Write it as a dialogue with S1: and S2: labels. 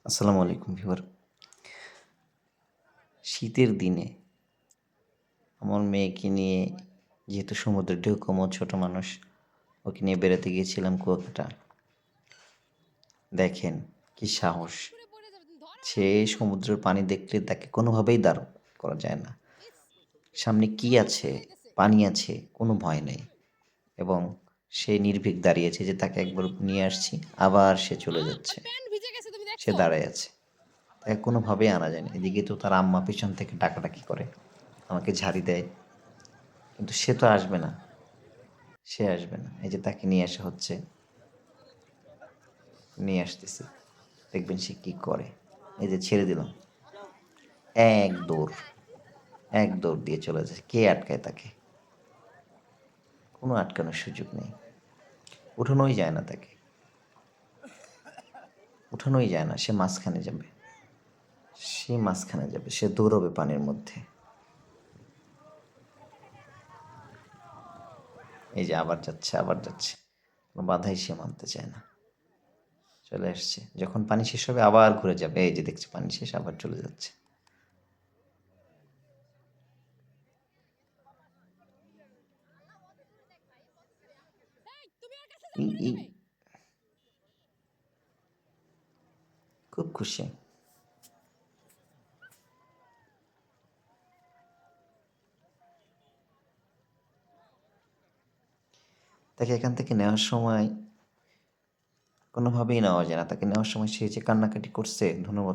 S1: আসসালামু আলাইকুম ভিউয়ার। শীতের দিনে আমার মেয়েকে নিয়ে, যেহেতু সমুদ্রের ঢেউ কম, ও ছোট মানুষ, ওকে নিয়ে বেড়াতে গিয়েছিলাম কুয়াকাটা। দেখেন কি সাহস! সে সমুদ্রের পানি দেখলে তাকে কোনোভাবেই দাঁড় করা যায় না। সামনে কি আছে, পানি আছে, কোনো ভয় নেই। এবং সে নির্ভীক দাঁড়িয়েছে যে তাকে একবার নিয়ে আসছি, আবার সে চলে যাচ্ছে। সে দাঁড়ায় আছে, তাকে কোনোভাবেই আনা যায় না। এদিকে তো তার আম্মা পিছন থেকে ডাকাডাকি করে, আমাকে ঝাড়ি দেয়, কিন্তু সে তো আসবে না। সে আসবে না। এই যে তাকে নিয়ে আসা হচ্ছে, নিয়ে আসতেছি। দেখবেন সে কি করে। এই যে ছেড়ে দিলাম, এক দৌড়, এক দৌড় দিয়ে চলে যাচ্ছে। কে আটকায় তাকে? কোনো আটকানোর সুযোগ নেই। উঠানোই যায় না তাকে, উঠানোই যায় না। সে মাঝখানে যাবে, সে মাঝখানে যাবে, সে দৌড়বে পানির মধ্যে। এই যে আবার যাচ্ছে, আবার যাচ্ছে, কোনো বাধাই সে মানতে চায় না। চলে আসছে, যখন পানি শেষ হবে আবার ঘুরে যাবে। এই যে দেখছে পানি শেষ, আবার চলে যাচ্ছে। এই এই খুব খুশি। তাকে এখান থেকে নেওয়ার সময় কোনোভাবেই নেওয়া যায় না। তাকে নেওয়ার সময় সে যে কান্নাকাটি করছে, ধন্যবাদ।